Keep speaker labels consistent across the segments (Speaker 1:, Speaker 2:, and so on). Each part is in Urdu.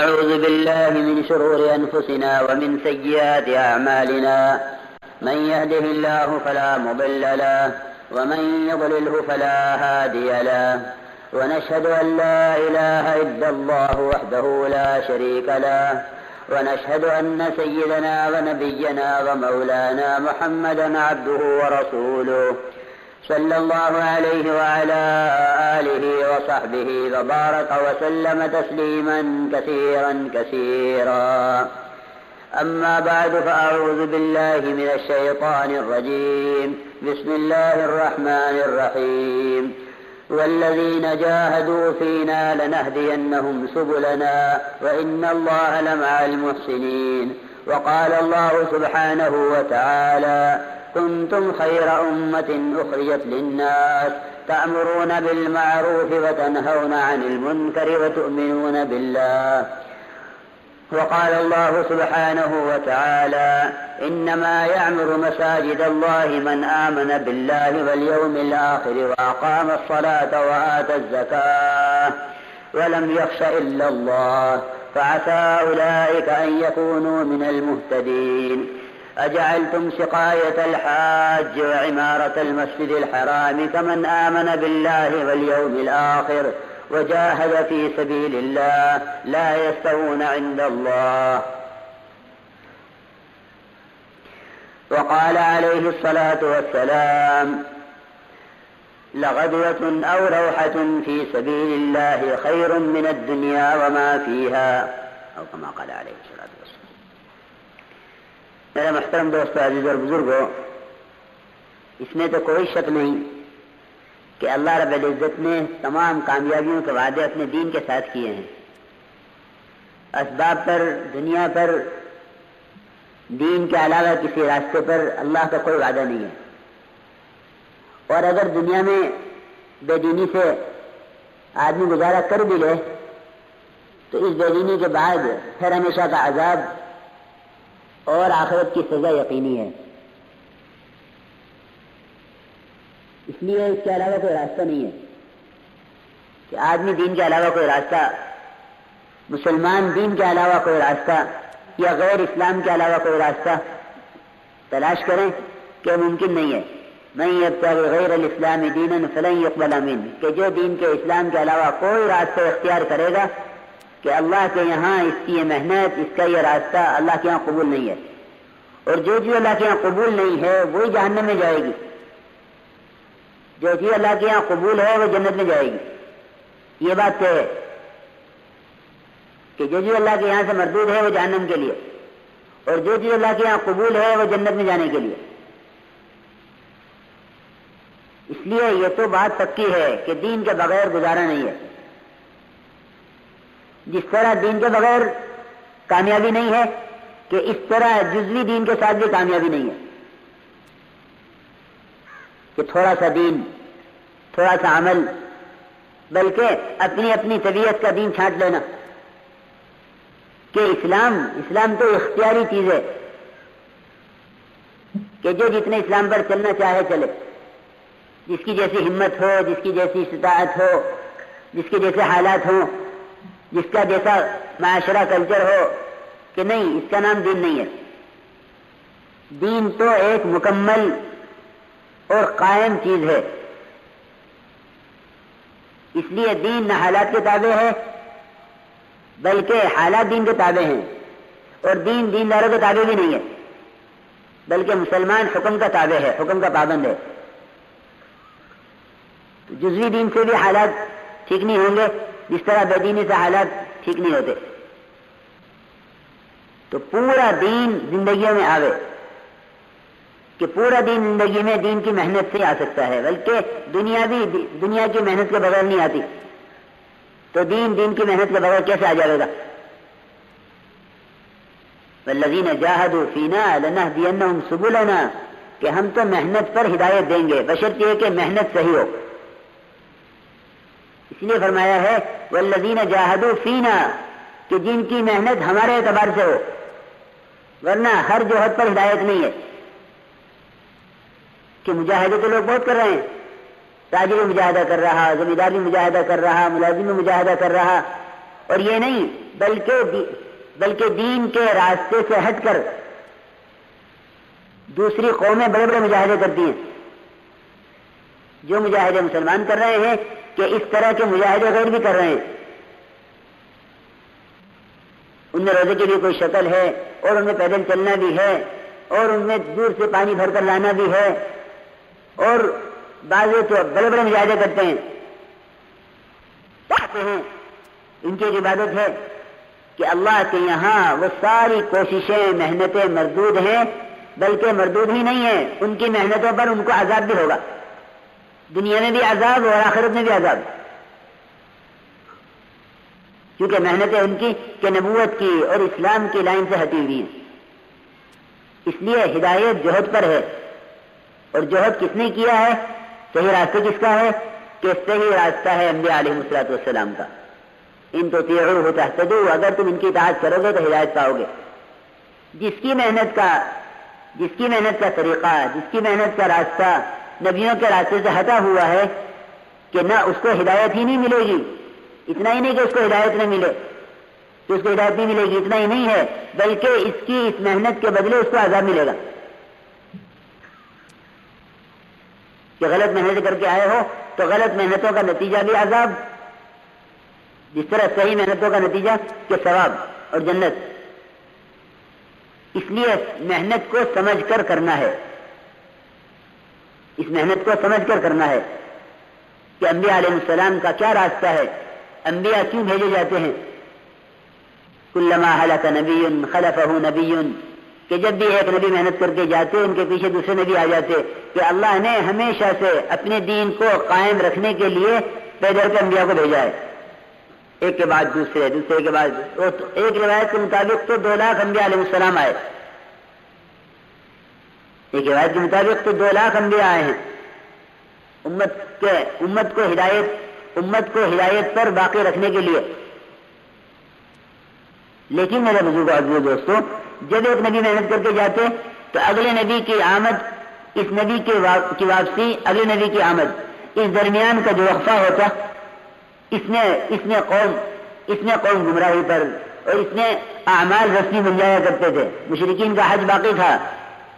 Speaker 1: أعوذ بالله من شرور أنفسنا ومن سيئات أعمالنا، من يهده الله فلا مضل له ومن يضلله فلا هادي له، ونشهد أن لا إله إلا الله وحده لا شريك له، ونشهد أن سيدنا ونبينا ومولانا محمدا عبده ورسوله، صلى الله عليه وعلى آله وصحبه وبارك وسلم تسليما كثيرا كثيرا. أما بعد، فأعوذ بالله من الشيطان الرجيم. بسم الله الرحمن الرحيم. والذين جاهدوا فينا لنهدينهم سبلنا وإن الله لمع المحسنين. وقال الله سبحانه وتعالى: كنتم خير أمة أخرجت للناس تأمرون بالمعروف وتنهون عن المنكر وتؤمنون بالله. وقال الله سبحانه وتعالى: إنما يعمر مساجد الله من آمن بالله واليوم الآخر وأقام الصلاة وآتى الزكاة ولم يخش إلا الله فعسى أولئك أن يكونوا من المهتدين. أجعلتم سقاية الحاج وعمارة المسجد الحرام كمن آمن بالله واليوم الآخر وجاهد في سبيل الله لا يستوون عند الله. وقال عليه الصلاة والسلام: لغدوة أو روحة في سبيل الله خير من الدنيا وما فيها، أو كما قال عليه الصلاة والسلام. میرے محترم دوستو، عزیز اور بزرگوں، اس میں تو کوئی شک نہیں کہ اللہ رب العزت نے تمام کامیابیوں کے وعدے اپنے دین کے ساتھ کیے ہیں. اسباب پر، دنیا پر، دین کے علاوہ کسی راستے پر اللہ کا کوئی وعدہ نہیں ہے. اور اگر دنیا میں بے دینی سے آدمی گزارا کر بھی لے تو اس بے دینی کے بعد پھر ہمیشہ کا عذاب اور آخرت کی سزا یقینی ہے. اس لیے اس کے علاوہ کوئی راستہ نہیں ہے کہ آدمی دین کے علاوہ کوئی راستہ، مسلمان دین کے علاوہ کوئی راستہ یا غیر اسلام کے علاوہ کوئی راستہ تلاش کریں کہ ممکن نہیں ہے. من یبتغی غیر الاسلام دینا فلن یقبل منہ، کہ جو دین کے اسلام کے علاوہ کوئی راستہ اختیار کرے گا کہ اللہ کے یہاں اس کی یہ محنت، اس کا یہ راستہ اللہ کے یہاں قبول نہیں ہے. اور جو چیز اللہ کے یہاں قبول نہیں ہے وہی جہنم میں جائے گی، جو چیز اللہ کے یہاں قبول ہے وہ جنت میں جائے گی. یہ بات طے ہے کہ جو چیز اللہ کے یہاں سے مردود ہے وہ جہنم کے لیے، اور جو چیز اللہ کے یہاں قبول ہے وہ جنت میں جانے کے لیے. اس لیے یہ تو بات پکی ہے کہ دین کے بغیر گزارا نہیں ہے. جس طرح دین کے بغیر کامیابی نہیں ہے کہ اس طرح جزوی دین کے ساتھ بھی کامیابی نہیں ہے کہ تھوڑا سا دین، تھوڑا سا عمل، بلکہ اپنی اپنی طبیعت کا دین چھانٹ لینا کہ اسلام تو اختیاری چیز ہے کہ جو جتنے اسلام پر چلنا چاہے چلے، جس کی جیسی ہمت ہو، جس کی جیسی استطاعت ہو، جس کے جیسے حالات ہوں، جس کا جیسا معاشرہ کلچر ہو، کہ نہیں، اس کا نام دین نہیں ہے. دین تو ایک مکمل اور قائم چیز ہے. اس لیے دین نہ حالات کے تابع ہے بلکہ حالات دین کے تابع ہیں، اور دین دینداروں کے تابع بھی نہیں ہے بلکہ مسلمان حکم کا تابع ہے، حکم کا پابند ہے. تو جزوی دین سے بھی حالات ٹھیک نہیں ہوں گے جس طرح بے دینی سے حالات ٹھیک نہیں ہوتے. تو پورا دین زندگیوں میں آوے کہ پورا دین زندگی میں دین کی محنت سے آ سکتا ہے، بلکہ دنیا کی محنت کے بغیر نہیں آتی. تو دین کی محنت کے بغیر کیسے آ جائے گا؟ والذین جاہدوا فینا لنہدینہم سبلنا، کہ ہم تو محنت پر ہدایت دیں گے بشرطیہ کہ محنت صحیح ہو. اس لیے فرمایا ہے والذین جاہدوا فینا، کہ جن کی محنت ہمارے اعتبار سے ہو، ورنہ ہر جوہد پر ہدایت نہیں ہے. کہ مجاہدے تو لوگ بہت کر رہے ہیں، تاجر بھی مجاہدہ کر رہا، زمیندار بھی مجاہدہ کر رہا، ملازم بھی مجاہدہ کر رہا، اور یہ نہیں بلکہ دین کے راستے سے ہٹ کر دوسری قومیں بڑے بڑے مجاہدے کرتی ہیں. جو مجاہدے مسلمان کر رہے ہیں کہ اس طرح کے مجاہدے غیر بھی کر رہے ہیں. ان میں روزے کی بھی کوئی شکل ہے اور ان میں پیدل چلنا بھی ہے اور ان میں دور سے پانی بھر کر لانا بھی ہے اور بعض تو بڑے بڑے مجاہدے کرتے ہیں. ان کی ایک عبادت ہے کہ اللہ کے یہاں وہ ساری کوششیں محنتیں مردود ہیں، بلکہ مردود ہی نہیں ہیں، ان کی محنتوں پر ان کو عذاب بھی ہوگا، دنیا میں بھی عذاب اور آخرت میں بھی عذاب، کیونکہ محنتیں ان کی کہ نبوت کی اور اسلام کی لائن سے ہٹی ہوئی ہیں. اس لیے ہدایت جوہد پر ہے، اور جوہد کس نے کیا ہے؟ صحیح راستہ کس کا ہے؟ کہ صحیح راستہ ہے انبیاء علیہ الصلوۃ والسلام کا. ان تطیعوہ تہتدوا، اگر تم ان کی اطاعت کرو گے تو ہدایت پاؤ گے. جس کی محنت کا طریقہ، جس کی محنت کا راستہ نبیوں کے راستے سے ہٹا ہوا ہے کہ نہ اس کو ہدایت ہی نہیں ملے گی. اتنا ہی نہیں کہ اس کو ہدایت نہ ملے تو اس کو ہدایت نہیں ملے گی، اتنا ہی نہیں ہے بلکہ اس محنت کے بدلے اس کو عذاب ملے گا. کہ غلط محنت کر کے آئے ہو تو غلط محنتوں کا نتیجہ بھی عذاب، جس طرح صحیح محنتوں کا نتیجہ کہ ثواب اور جنت. اس لیے محنت کو سمجھ کر کرنا ہے، اس محنت کو سمجھ کر کرنا ہے کہ انبیاء علیہ السلام کا کیا راستہ ہے، انبیاء کیوں بھیجے جاتے ہیں. کلما ہلک نبی خلفہ نبی، کہ جب بھی ایک نبی محنت کر کے جاتے ان کے پیچھے دوسرے نبی آ جاتے. کہ اللہ نے ہمیشہ سے اپنے دین کو قائم رکھنے کے لیے پیدل کے انبیاء کو بھیجا ہے، ایک کے بعد دوسرے کے بعد. ایک روایت کے مطابق تو 2 لاکھ انبیاء علیہ السلام آئے، ایک روایت کے مطابق تو 2 لاکھ انبیاء آئے ہیں امت کو ہدایت پر باقی رکھنے کے لیے. لیکن میرے بزرگ عزیز دوستوں، جب ایک نبی محنت کر کے جاتے تو اگلے نبی کی آمد، اس نبی کی واپسی، اگلے نبی کی آمد، اس درمیان کا جو وقفہ ہوتا، اس نے قوم گمراہی پر اور اس نے اعمال رسمی بن جایا کرتے تھے. مشرکین کا حج باقی تھا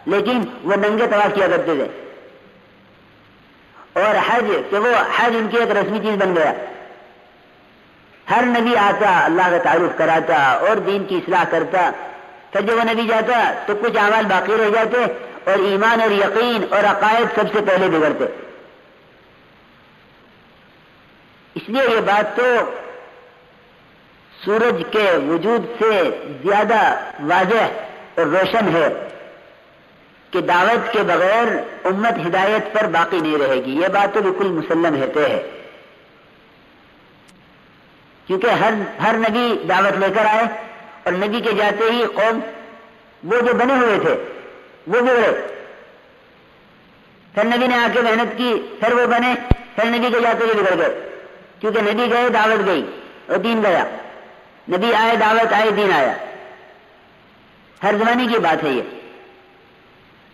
Speaker 1: لیکن وہ ننگے طواف کیا کرتے تھے، اور حج ان کی ایک رسمی چیز بن گیا. ہر نبی آتا اللہ کا تعارف کراتا اور دین کی اصلاح کرتا، پھر جب وہ نبی جاتا تو کچھ اعمال باقی رہ جاتے اور ایمان اور یقین اور عقائد سب سے پہلے بگڑتے. اس لیے یہ بات تو سورج کے وجود سے زیادہ واضح اور روشن ہے کہ دعوت کے بغیر امت ہدایت پر باقی نہیں رہے گی. یہ بات تو بالکل مسلم ہے، کیونکہ ہر نبی دعوت لے کر آئے اور نبی کے جاتے ہی قوم وہ جو بنے ہوئے تھے وہ بگڑے. پھر نبی نے آ کے محنت کی، پھر وہ بنے، پھر نبی کے جاتے ہی بگڑ گئے. کیونکہ نبی گئے دعوت گئی اور دین گیا، نبی آئے دعوت آئے دین آیا. ہر زمانے کی بات ہے یہ.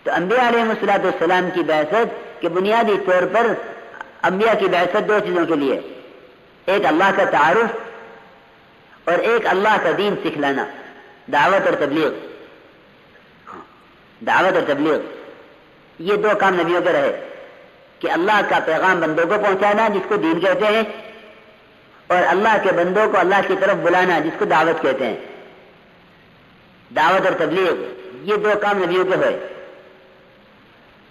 Speaker 1: تو انبیاء علیہ الصلوۃ والسلام کی بعثت کے بنیادی طور پر انبیاء کی بعثت 2 چیزوں کے لیے، ایک اللہ کا تعارف اور ایک اللہ کا دین سکھلانا، دعوت اور تبلیغ. یہ 2 کام نبیوں کے رہے کہ اللہ کا پیغام بندوں کو پہنچانا جس کو دین کہتے ہیں، اور اللہ کے بندوں کو اللہ کی طرف بلانا جس کو دعوت کہتے ہیں. دعوت اور تبلیغ یہ 2 کام نبیوں کے ہوئے.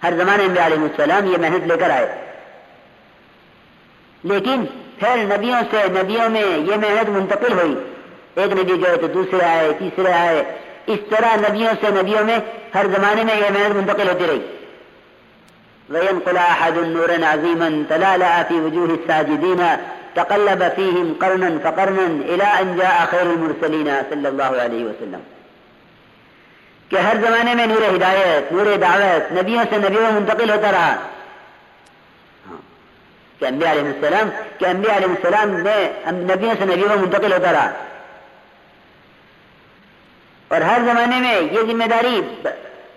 Speaker 1: ہر زمانے انبیاء علیہ السلام یہ محنت لے کر آئے، لیکن پھر نبیوں میں یہ محنت منتقل ہوئی. ایک نبی گئے تو دوسرے آئے، تیسرے آئے، اس طرح نبیوں سے نبیوں میں ہر زمانے میں یہ محنت منتقل ہوتی رہی. وَيَنْقُلَ أَحَدٌ نُورًا عَظِيمًا تَلَأْلَأَ فِي وُجُوهِ السَّاجِدِينَ تَقَلَّبَ فِيهِمْ قَرْنًا فَقَرْنًا إِلَىٰ أَنْ جَاءَ خَيْرُ الْمُرْسَلِينَ صلی اللہ علیہ وسلم. کہ ہر زمانے میں نور ہدایت، نور دعوت نبیوں سے نبیوں میں منتقل ہوتا رہا. کہ انبیاء علیہ السلام نے نبیوں سے نبیوں میں منتقل ہوتا رہا. اور ہر زمانے میں یہ ذمہ داری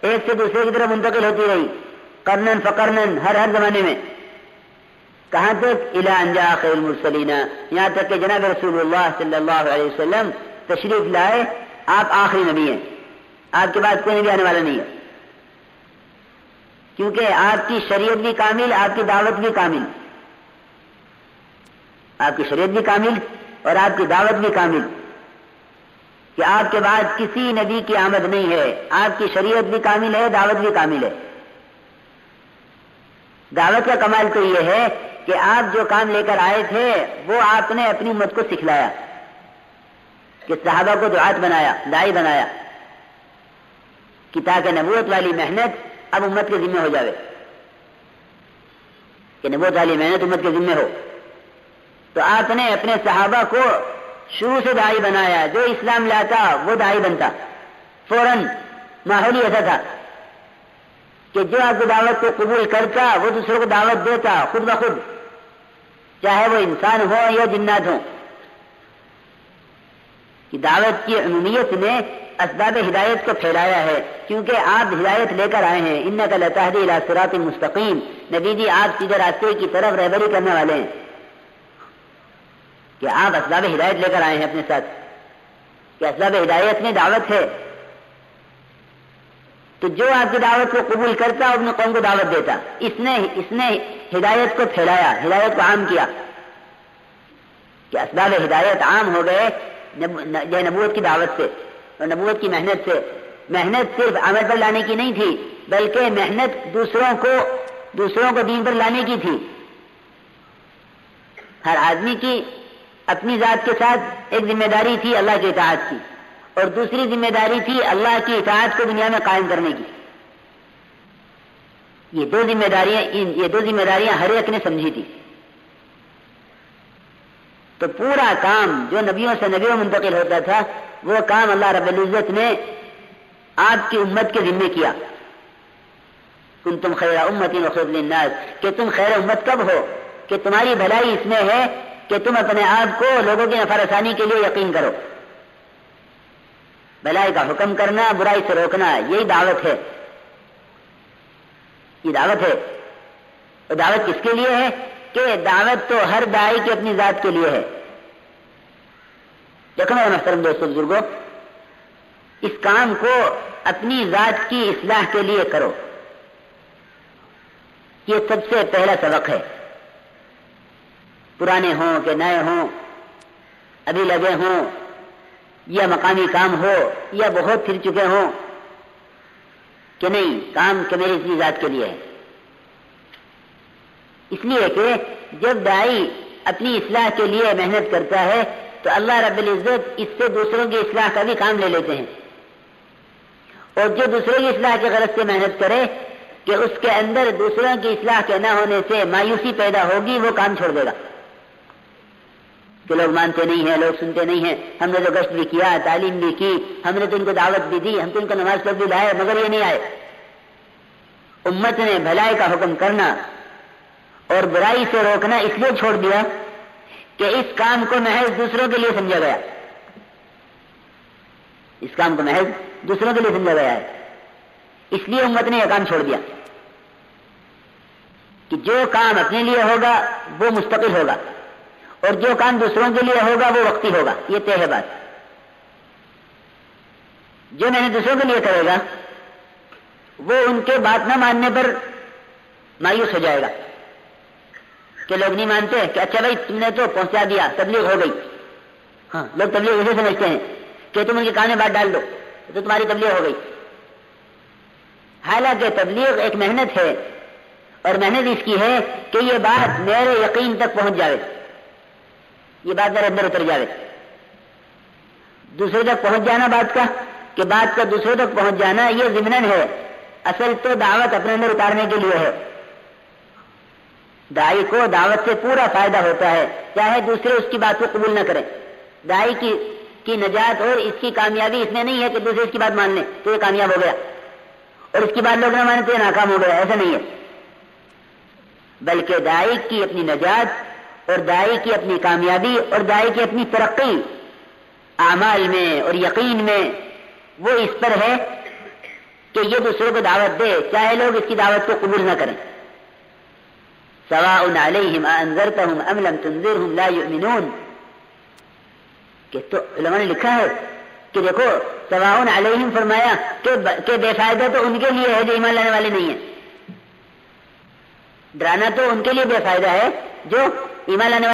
Speaker 1: ایک سے دوسرے کی طرف منتقل ہوتی رہی، قرنن فقرنن، ہر زمانے میں. کہاں تک؟ الی ان جاء خیر المرسلین، یہاں تک کہ جناب رسول اللہ صلی اللہ علیہ وسلم تشریف لائے. آپ آخری نبی ہیں، آپ کے بعد کوئی نبی آنے والا نہیں ہے، کیونکہ آپ کی شریعت بھی کامل، آپ کی دعوت بھی کامل، آپ کی شریعت بھی کامل اور آپ کی دعوت بھی کامل، کہ آپ کے بعد کسی نبی کی آمد نہیں ہے. آپ کی شریعت بھی کامل ہے، دعوت بھی کامل ہے. دعوت کا کمال تو یہ ہے کہ آپ جو کام لے کر آئے تھے وہ آپ نے اپنی امت کو سکھلایا، کہ صحابہ کو دعات بنایا، داعی بنایا، کہ تاکہ نبوت والی محنت اب امت کے ذمہ ہو جاوے، کہ نبوت والی محنت امت کے ذمہ ہو. تو آپ نے اپنے صحابہ کو شروع سے داعی بنایا، جو اسلام لاتا وہ داعی بنتا. فوراً ماحول ہی ایسا تھا کہ جو آپ کی دعوت کو قبول کرتا وہ دوسروں کو دعوت دیتا خود بخود، چاہے وہ انسان ہو یا جنات ہوں. کہ دعوت کی عمومیت نے اسباب ہدایت کو پھیلایا ہے، کیونکہ آپ ہدایت لے کر آئے ہیں. انک لتہدی الی صراط مستقیم، نبی جی آپ سیدھے راستے کی طرف رہبری کرنے والے ہیں، کہ آپ اسباب ہدایت لے کر آئے ہیں اپنے ساتھ، کہ اسباب ہدایت میں دعوت ہے. تو جو آپ کی دعوت کو قبول کرتا اپنے قوم کو دعوت دیتا. اس نے ہدایت کو پھیلایا، ہدایت کو عام کیا، کہ اسباب ہدایت عام ہو گئے نبوت کی دعوت سے اور نبوت کی محنت سے. محنت صرف عمل پر لانے کی نہیں تھی، بلکہ محنت دوسروں کو دین پر لانے کی تھی. ہر آدمی کی اپنی ذات کے ساتھ ایک ذمہ داری تھی اللہ کی اطاعت کی، اور دوسری ذمہ داری تھی اللہ کی اطاعت کو دنیا میں قائم کرنے کی. یہ دو ذمہ داریاں ہر ایک نے سمجھی تھی. تو پورا کام جو نبیوں سے نبیوں منتقل ہوتا تھا وہ کام اللہ رب العزت نے آپ کی امت کے ذمہ کیا. کنتم خیر امت اخرجت للناس، کہ تم خیر امت کب ہو؟ کہ تمہاری بھلائی اس میں ہے کہ تم اپنے آپ کو لوگوں کی نفع رسانی کے لیے یقین کرو. بھلائی کا حکم کرنا، برائی سے روکنا، یہی دعوت ہے. یہ دعوت ہے. اور دعوت کس کے لیے ہے؟ کہ دعوت تو ہر داعی کی اپنی ذات کے لیے ہے. دیکھو میرے محترم دوستو بزرگوں، اس کام کو اپنی ذات کی اصلاح کے لیے کرو. یہ سب سے پہلا سبق ہے. پرانے ہوں کہ نئے ہوں، ابھی لگے ہوں یا مقامی کام ہو یا بہت پھر چکے ہوں، کہ نہیں، کام کہ میری اپنی ذات کے لیے ہے. اس لیے کہ جب داعی اپنی اصلاح کے لیے محنت کرتا ہے تو اللہ رب العزت اس سے دوسروں کی اصلاح کا بھی کام لے لیتے ہیں. اور جو دوسروں کی اصلاح کی غرض سے محنت کرے کہ اس کے اندر دوسروں کی اصلاح کے نہ ہونے سے مایوسی پیدا ہوگی، وہ کام چھوڑ دے گا. کہ لوگ مانتے نہیں ہیں، لوگ سنتے نہیں ہیں، ہم نے تو گشت بھی کیا، تعلیم بھی کی، ہم نے تو ان کو دعوت بھی دی، ہم تو ان کو نماز پڑھ بھی لائے، مگر یہ نہیں آئے. امت نے بھلائی کا حکم کرنا اور برائی سے روکنا اس لیے چھوڑ دیا کہ اس کام کو محض دوسروں کے لیے سمجھا گیا. اس کام کو محض دوسروں کے لیے سمجھا گیا ہے، اس لیے امت نے یہ کام چھوڑ دیا کہ جو کام اپنے لیے ہوگا وہ مستقل ہوگا اور جو کام دوسروں کے لیے ہوگا وہ وقتی ہوگا. یہ طے ہے بات. جو میں نے دوسروں کے لیے کرے گا وہ ان کے بات نہ ماننے پر مایوس ہو جائے گا کہ لوگ نہیں مانتے، کہ اچھا بھائی تم نے تو پہنچا دیا، تبلیغ ہو گئی. ہاں، لوگ تبلیغ اسے سمجھتے ہیں کہ تم ان کے کان میں بات ڈال دو تو تمہاری تبلیغ ہو گئی. حالانکہ تبلیغ ایک محنت ہے، اور محنت اس کی ہے کہ یہ بات میرے یقین تک پہنچ جائے، یہ بات میرے اندر اتر جائے. دوسرے تک پہنچ جانا بات کا، کہ بات کا دوسرے تک پہنچ جانا یہ ضمناً ہے. اصل تو دعوت اپنے اندر اتارنے کے لیے ہے. داعی کو دعوت سے پورا فائدہ ہوتا ہے، چاہے دوسرے اس کی بات کو قبول نہ کریں. داعی کی نجات اور اس کی کامیابی اس میں نہیں ہے کہ دوسرے اس کی بات مان لیں تو یہ کامیاب ہو گیا اور اس کی بات لوگ نہ مانے تو یہ ناکام ہو گیا. ایسا نہیں ہے، بلکہ داعی کی اپنی نجات اور داعی کی اپنی کامیابی اور داعی کی اپنی ترقی اعمال میں اور یقین میں وہ اس پر ہے کہ یہ دوسروں کو دعوت دے، چاہے لوگ اس کی دعوت کو قبول نہ کریں. سواء علیہم انذرتہم ام لم تنذرہم لا یؤمنون، کہ تو علماء نے لکھا ہے کہ دیکھو سواء علیہم فرمایا کہ بے فائدہ تو ان کے لیے ہے جو ایمان لانے والے نہیں ہیں، ڈرانا تو ان کے لیے بے فائدہ ہے جو ایمان لانے والے